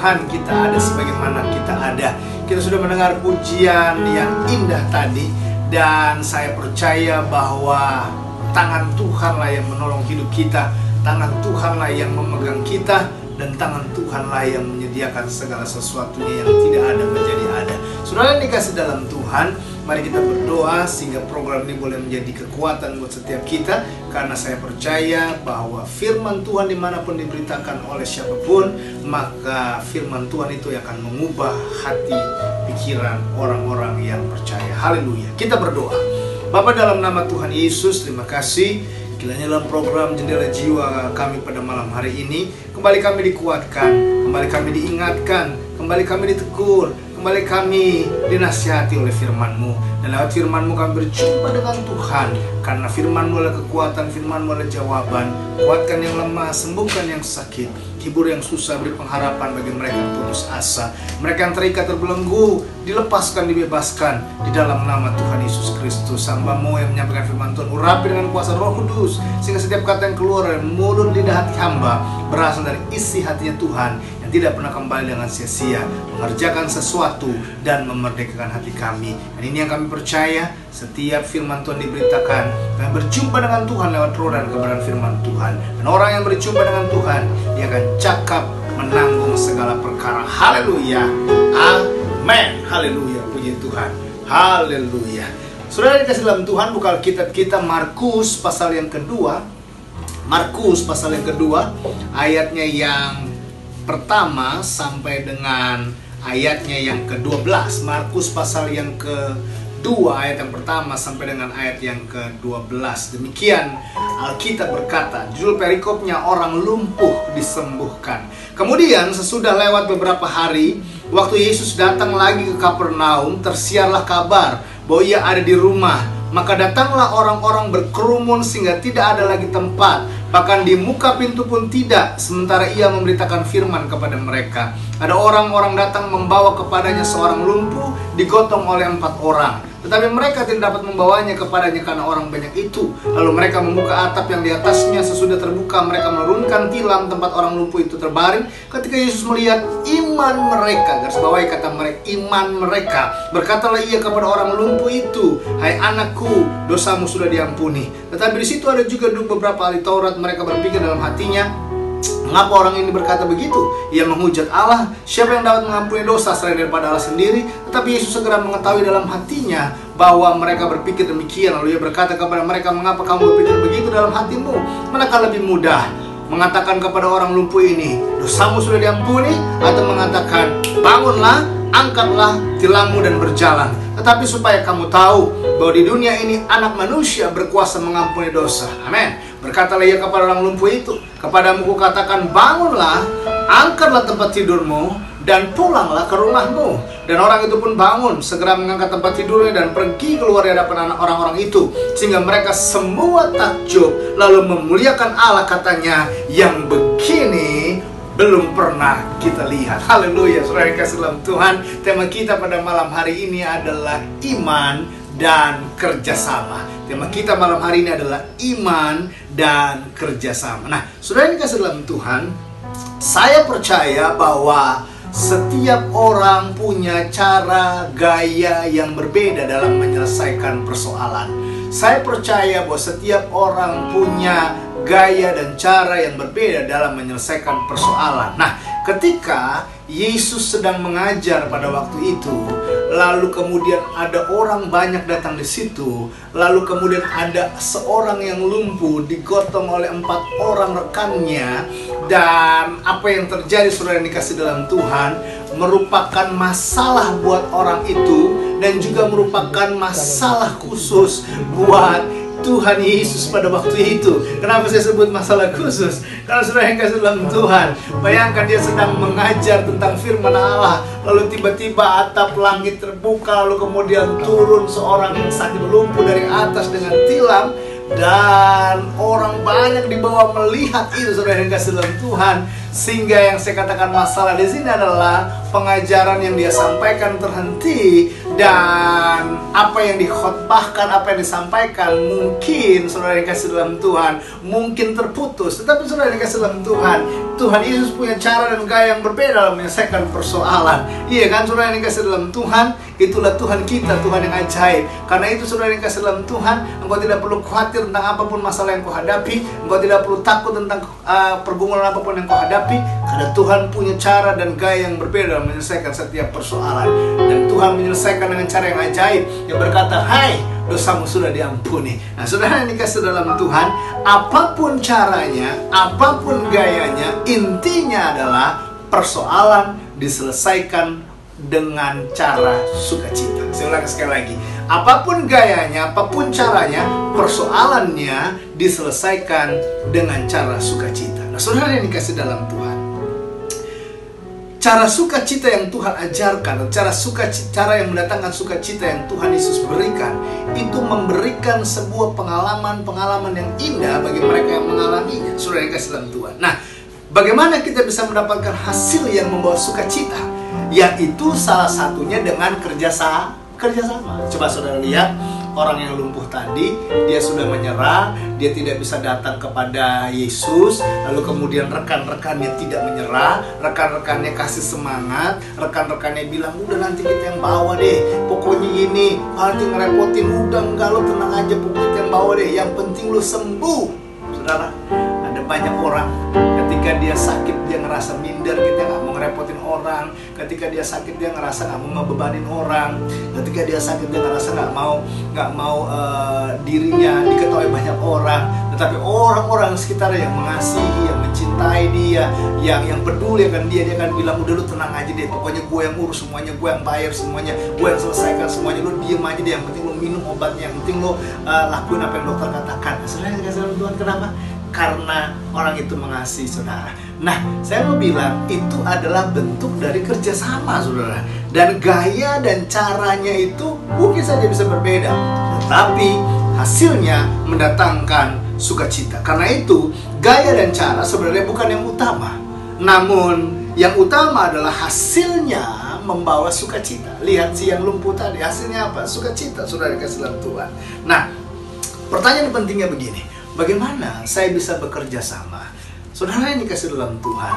Tuhan kita ada sebagaimana kita ada. Kita sudah mendengar pujian yang indah tadi, dan saya percaya bahwa tangan Tuhanlah yang menolong hidup kita, tangan Tuhanlah yang memegang kita, dan tangan Tuhanlah yang menyediakan segala sesuatunya yang tidak ada menjadi ada. Saudara yang dikasih dalam Tuhan, mari kita berdoa sehingga program ini boleh menjadi kekuatan buat setiap kita. Karena saya percaya bahwa firman Tuhan dimanapun diberitakan oleh siapapun, maka firman Tuhan itu akan mengubah hati, pikiran orang-orang yang percaya. Haleluya. Kita berdoa. Bapa, dalam nama Tuhan Yesus, terima kasih kiranya dalam program Jendela Jiwa kami pada malam hari ini, kembali kami dikuatkan, kembali kami diingatkan, kembali kami ditegur, kembali kami dinasihati oleh firman-Mu. Dan lewat firman-Mu kami berjumpa dengan Tuhan. Karena firman-Mu adalah kekuatan, firman-Mu adalah jawaban. Kuatkan yang lemah, sembuhkan yang sakit, hibur yang susah, beri pengharapan bagi mereka yang putus asa. Mereka yang terikat terbelenggu, dilepaskan, dibebaskan di dalam nama Tuhan Yesus Kristus. Hamba-Mu yang menyampaikan firman Tuhan, urapi dengan kuasa Roh Kudus, sehingga setiap kata yang keluar dari mulut lidah hati hamba berasal dari isi hatinya Tuhan, yang tidak pernah kembali dengan sia-sia, mengerjakan sesuatu dan memerdekakan hati kami. Dan ini yang kami percaya, setiap firman Tuhan diberitakan, kami berjumpa dengan Tuhan lewat roh dan kebenaran firman Tuhan. Dan orang yang berjumpa dengan Tuhan, dia akan cakap menanggung segala perkara. Haleluya. Amin. Haleluya. Puji Tuhan. Haleluya. Saudara dikasih dalam Tuhan, buka Alkitab kita Markus pasal yang kedua. Markus pasal yang kedua, ayatnya yang pertama sampai dengan ayatnya yang ke-12. Markus pasal yang kedua, ayat yang pertama sampai dengan ayat yang ke-12. Demikian Alkitab berkata, judul perikopnya, orang lumpuh disembuhkan. Kemudian sesudah lewat beberapa hari, waktu Yesus datang lagi ke Kapernaum, tersiarlah kabar bahwa ia ada di rumah. Maka datanglah orang-orang berkerumun sehingga tidak ada lagi tempat, bahkan di muka pintu pun tidak, sementara ia memberitakan firman kepada mereka. Ada orang-orang datang membawa kepadanya seorang lumpuh, digotong oleh 4 orang. Tetapi mereka tidak dapat membawanya kepadanya karena orang banyak itu. Lalu mereka membuka atap yang di atasnya. Sesudah terbuka, mereka menurunkan tilam tempat orang lumpuh itu terbaring. Ketika Yesus melihat iman mereka, garis bawahi kata mereka, iman mereka, berkatalah ia kepada orang lumpuh itu, hai anakku, dosamu sudah diampuni. Tetapi di situ ada juga beberapa ahli Taurat. Mereka berpikir dalam hatinya, mengapa orang ini berkata begitu? Ia menghujat Allah. Siapa yang dapat mengampuni dosa selain daripada Allah sendiri? Tetapi Yesus segera mengetahui dalam hatinya bahwa mereka berpikir demikian. Lalu ia berkata kepada mereka, mengapa kamu berpikir begitu dalam hatimu? Manakah lebih mudah, mengatakan kepada orang lumpuh ini, dosamu sudah diampuni, atau mengatakan, bangunlah, angkatlah tilammu dan berjalan? Tetapi supaya kamu tahu bahwa di dunia ini anak manusia berkuasa mengampuni dosa. Amin. Berkatalah ia kepada orang lumpuh itu, kepadamu kukatakan, bangunlah, angkatlah tempat tidurmu, dan pulanglah ke rumahmu. Dan orang itu pun bangun, segera mengangkat tempat tidurnya dan pergi keluar dari hadapan orang-orang itu, sehingga mereka semua takjub, lalu memuliakan Allah, katanya, yang begini belum pernah kita lihat. Haleluya. Saudara yang kasih dalam Tuhan, tema kita pada malam hari ini adalah iman dan kerjasama. Tema kita malam hari ini adalah iman dan kerjasama. Nah, saudara yang kasih dalam Tuhan, saya percaya bahwa setiap orang punya cara, gaya yang berbeda dalam menyelesaikan persoalan. Saya percaya bahwa setiap orang punya gaya dan cara yang berbeda dalam menyelesaikan persoalan. Nah, ketika Yesus sedang mengajar pada waktu itu, lalu kemudian ada orang banyak datang di situ, lalu kemudian ada seorang yang lumpuh digotong oleh 4 orang rekannya, dan apa yang terjadi, saudara yang dikasih dalam Tuhan, merupakan masalah buat orang itu, dan juga merupakan masalah khusus buat Tuhan Yesus pada waktu itu. Kenapa saya sebut masalah khusus? Karena saudara yang kasih dalam Tuhan, bayangkan dia sedang mengajar tentang firman Allah, lalu tiba-tiba atap langit terbuka, lalu kemudian turun seorang yang sakit lumpuh dari atas dengan tilam, dan orang banyak di bawah melihat itu, saudara yang kasih dalam Tuhan. Sehingga yang saya katakan masalah di sini adalah pengajaran yang dia sampaikan terhenti, dan apa yang dikhotbahkan, apa yang disampaikan mungkin, saudara yang kasih dalam Tuhan, mungkin terputus. Tetapi saudara yang kasih dalam Tuhan, Tuhan Yesus punya cara dan gaya yang berbeda dalam menyelesaikan persoalan. Iya kan, saudara yang dikasih dalam Tuhan, itulah Tuhan kita, Tuhan yang ajaib. Karena itu saudara yang dikasih dalam Tuhan, engkau tidak perlu khawatir tentang apapun masalah yang kau hadapi. Engkau tidak perlu takut tentang pergumulan apapun yang kau hadapi. Karena Tuhan punya cara dan gaya yang berbeda dalam menyelesaikan setiap persoalan. Dan Tuhan menyelesaikan dengan cara yang ajaib, yang berkata, hai, dosamu sudah diampuni. Nah, saudara yang dikasih dalam Tuhan, apapun caranya, apapun gayanya, intinya adalah persoalan diselesaikan dengan cara sukacita. Saya ulangi sekali lagi, apapun gayanya, apapun caranya, persoalannya diselesaikan dengan cara sukacita. Nah, saudara yang dikasih dalam Tuhan, cara sukacita yang Tuhan ajarkan, cara yang mendatangkan sukacita yang Tuhan Yesus berikan, itu memberikan sebuah pengalaman yang indah bagi mereka yang mengalaminya. Saudara yang kasih dalam Tuhan. Nah, bagaimana kita bisa mendapatkan hasil yang membawa sukacita? Yaitu salah satunya dengan kerjasama. Coba saudara lihat, orang yang lumpuh tadi, dia sudah menyerah, dia tidak bisa datang kepada Yesus. Lalu kemudian rekan-rekannya tidak menyerah, rekan-rekannya kasih semangat, rekan-rekannya bilang, udah nanti kita yang bawa deh, pokoknya gini, nanti ngerepotin, udah enggak, lo tenang aja, pokoknya kita yang bawa deh, yang penting lo sembuh. Saudara, ada banyak orang ketika dia sakit dia ngerasa minder, kita nggak mau ngerepotin orang. Ketika dia sakit dia ngerasa nggak mau ngebebanin orang. Ketika dia sakit dia ngerasa nggak mau dirinya diketahui banyak orang. Tetapi orang-orang sekitar yang mengasihi, yang mencintai dia, yang peduli akan dia akan bilang, udah lu tenang aja deh, pokoknya gue yang urus semuanya, gue yang bayar semuanya, gue yang selesaikan semuanya, lu diem aja deh, yang penting lu minum obatnya, yang penting lu lakuin apa yang dokter katakan. Sebenarnya dikasih dalam Tuhan, kenapa? Karena orang itu mengasihi saudara. Nah, saya mau bilang itu adalah bentuk dari kerjasama, saudara. Dan gaya dan caranya itu mungkin saja bisa berbeda, tetapi hasilnya mendatangkan sukacita. Karena itu gaya dan cara sebenarnya bukan yang utama, namun yang utama adalah hasilnya membawa sukacita. Lihat si yang lumpuh tadi, hasilnya apa? Sukacita, saudara dikasih dalam Tuhan. Nah, pertanyaan pentingnya begini, bagaimana saya bisa bekerja sama? Saudara yang dikasih dalam Tuhan,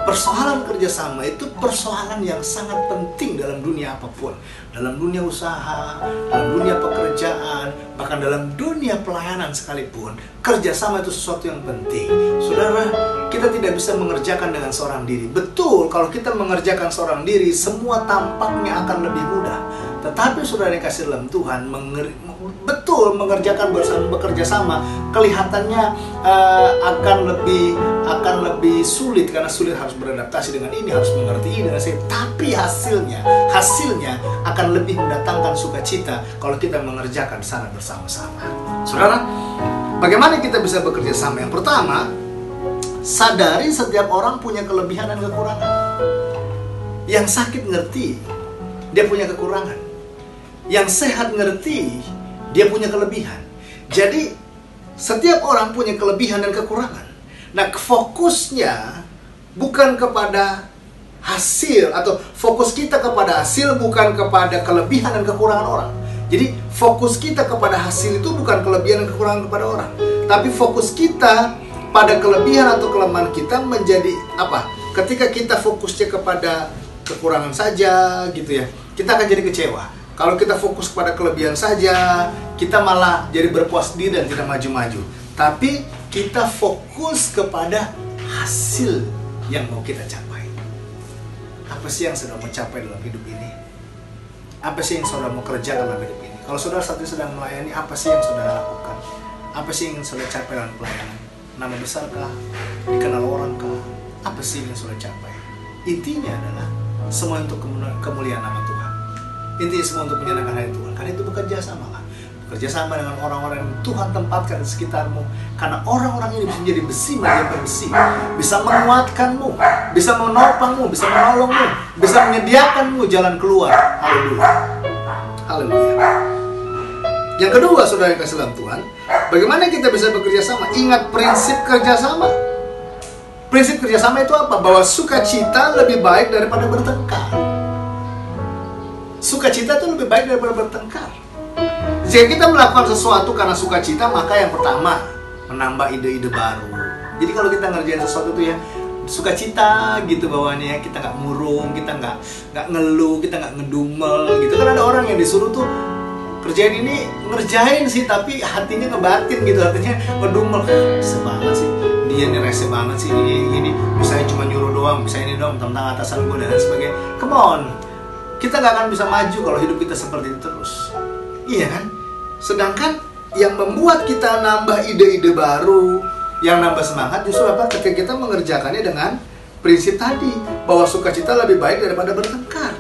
persoalan kerjasama itu persoalan yang sangat penting dalam dunia apapun. Dalam dunia usaha, dalam dunia pekerjaan, bahkan dalam dunia pelayanan sekalipun, kerjasama itu sesuatu yang penting. Saudara, kita tidak bisa mengerjakan dengan seorang diri. Betul, kalau kita mengerjakan seorang diri, semua tampaknya akan lebih mudah. Tetapi saudara yang kasih dalam Tuhan, betul mengerjakan bekerja sama, kelihatannya akan lebih sulit, karena sulit harus beradaptasi dengan ini, harus mengerti ini dan saya. Tapi hasilnya akan lebih mendatangkan sukacita kalau kita mengerjakan secara bersama-sama. Saudara, bagaimana kita bisa bekerja sama? Yang pertama, sadari setiap orang punya kelebihan dan kekurangan. Yang sakit ngerti dia punya kekurangan. Yang sehat ngerti dia punya kelebihan. Jadi setiap orang punya kelebihan dan kekurangan. Nah, fokusnya bukan kepada hasil, atau fokus kita kepada hasil bukan kepada kelebihan dan kekurangan orang. Jadi fokus kita kepada hasil itu bukan kelebihan dan kekurangan kepada orang, tapi fokus kita pada kelebihan atau kelemahan kita menjadi apa? Ketika kita fokusnya kepada kekurangan saja gitu ya, kita akan jadi kecewa. Kalau kita fokus kepada kelebihan saja, kita malah jadi berpuas diri dan tidak maju-maju. Tapi kita fokus kepada hasil yang mau kita capai. Apa sih yang saudara mau capai dalam hidup ini? Apa sih yang saudara mau kerjakan dalam hidup ini? Kalau saudara saat ini sedang melayani, apa sih yang saudara lakukan? Apa sih yang saudara capai dalam pelayanan? Nama besarkah? Dikenal orangkah? Apa sih yang saudara capai? Intinya adalah semua untuk kemuliaan nama Tuhan. Intinya semua untuk menyenangkan hati Tuhan. Karena itu bekerja sama lah. Bekerja sama dengan orang-orang yang Tuhan tempatkan di sekitarmu. Karena orang-orang ini bisa menjadi besi menjadi besi. Bisa menguatkanmu, bisa menopangmu, bisa menolongmu, bisa menyediakanmu jalan keluar. Haleluya. Haleluya. Yang kedua, saudara yang kasih dalam Tuhan, bagaimana kita bisa bekerja sama? Ingat prinsip kerjasama. Prinsip kerjasama itu apa? Bahwa sukacita lebih baik daripada bertengkar. Sukacita itu lebih baik daripada bertengkar. Jika kita melakukan sesuatu karena sukacita, maka yang pertama menambah ide-ide baru. Jadi kalau kita ngerjain sesuatu itu ya, sukacita gitu bawaannya. Kita nggak murung, kita nggak ngeluh, kita nggak ngedumel gitu. Kan ada orang yang disuruh tuh kerjain ini, ngerjain sih tapi hatinya ngebatin gitu, hatinya ngedumel. Rese banget sih, dia nih rese banget sih ini. Misalnya cuma nyuruh doang, misalnya ini doang tentang atasan gue dan lain sebagainya. Come on, kita nggak akan bisa maju kalau hidup kita seperti itu terus. Iya kan? Sedangkan yang membuat kita nambah ide-ide baru, yang nambah semangat justru apa? Ketika kita mengerjakannya dengan prinsip tadi, bahwa sukacita lebih baik daripada bertengkar.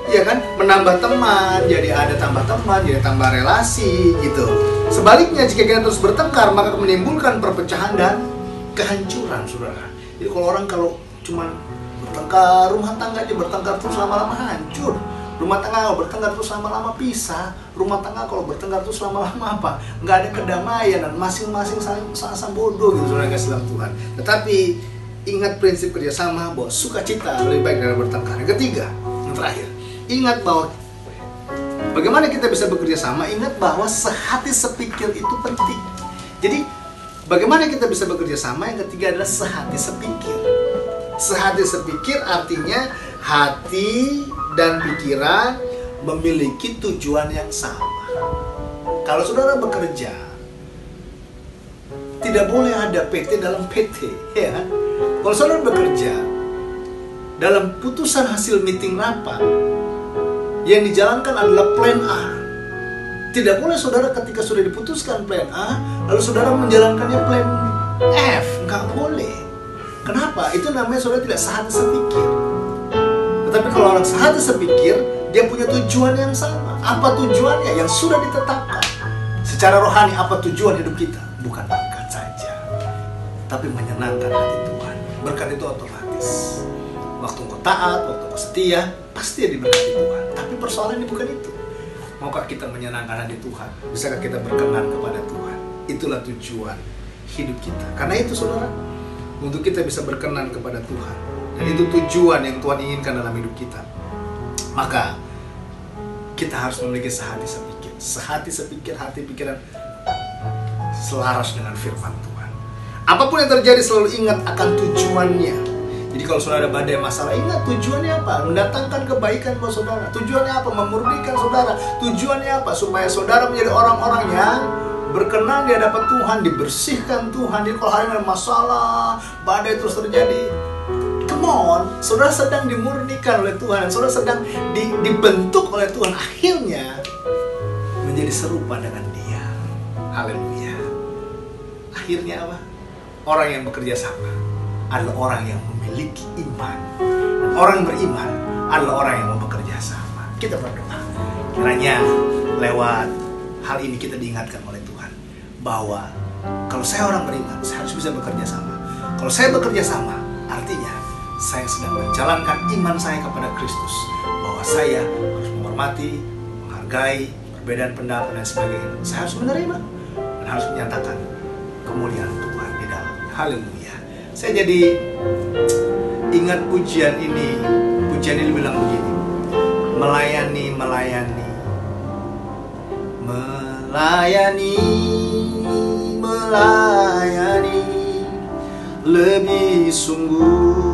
Iya kan? Menambah teman, jadi ada tambah teman, jadi tambah relasi gitu. Sebaliknya jika kita terus bertengkar, maka menimbulkan perpecahan dan kehancuran, saudara. Jadi kalau cuman bertengkar, rumah tangga aja bertengkar terus lama-lama hancur. Rumah tangga kalau bertengkar terus lama-lama pisah. Rumah tangga kalau bertengkar terus lama-lama apa? Nggak ada kedamaian dan masing-masing sama bodoh gitu, saudara kasih dalam Tuhan. Tetapi ingat prinsip kerjasama bahwa sukacita lebih baik dari bertengkar. Yang ketiga, yang terakhir, ingat bahwa bagaimana kita bisa bekerja sama. Ingat bahwa sehati sepikir itu penting. Jadi bagaimana kita bisa bekerja sama? Yang ketiga adalah sehati sepikir. Sehati sepikir artinya hati dan pikiran memiliki tujuan yang sama. Kalau saudara bekerja, tidak boleh ada PT dalam PT, ya. Kalau saudara bekerja, dalam putusan hasil meeting rapat, yang dijalankan adalah plan A. Tidak boleh saudara ketika sudah diputuskan plan A, lalu saudara menjalankannya plan F. Nggak boleh. Kenapa? Itu namanya saudara tidak sehati sepikir. Tetapi kalau orang sehati sepikir, dia punya tujuan yang sama. Apa tujuannya? Yang sudah ditetapkan. Secara rohani, apa tujuan hidup kita? Bukan berkat saja, tapi menyenangkan hati Tuhan. Berkat itu otomatis. Waktu engkau taat, waktu engkau setia, pasti diberkati Tuhan. Tapi persoalannya bukan itu. Maukah kita menyenangkan hati Tuhan? Bisakah kita berkenan kepada Tuhan? Itulah tujuan hidup kita. Karena itu saudara, untuk kita bisa berkenan kepada Tuhan, dan itu tujuan yang Tuhan inginkan dalam hidup kita, maka kita harus memiliki sehati sepikir. Sehati sepikir, hati pikiran selaras dengan firman Tuhan. Apapun yang terjadi selalu ingat akan tujuannya. Jadi kalau saudara ada badai masalah, ingat tujuannya apa? Mendatangkan kebaikan buat saudara. Tujuannya apa? Memurnikan saudara. Tujuannya apa? Supaya saudara menjadi orang-orang yang berkenan di hadapan Tuhan, dibersihkan Tuhan. Jadi kalau hari ini ada masalah, badai terus terjadi, come on, saudara sedang dimurnikan oleh Tuhan, saudara sedang dibentuk oleh Tuhan, akhirnya menjadi serupa dengan Dia. Haleluya. Akhirnya apa? Orang yang bekerja sama adalah orang yang memiliki iman. Dan orang beriman adalah orang yang mau bekerja sama. Kita berdoa, kiranya lewat hal ini kita diingatkan oleh Tuhan bahwa kalau saya orang beriman, saya harus bisa bekerja sama. Kalau saya bekerja sama, artinya saya sedang menjalankan iman saya kepada Kristus, bahwa saya harus menghormati, menghargai perbedaan pendapat dan sebagainya. Saya harus menerima dan harus menyatakan kemuliaan Tuhan di dalam. Haleluya. Saya jadi ingat pujian ini. Pujian ini bilang begini: melayani, melayani, melayani, melayani, lebih sungguh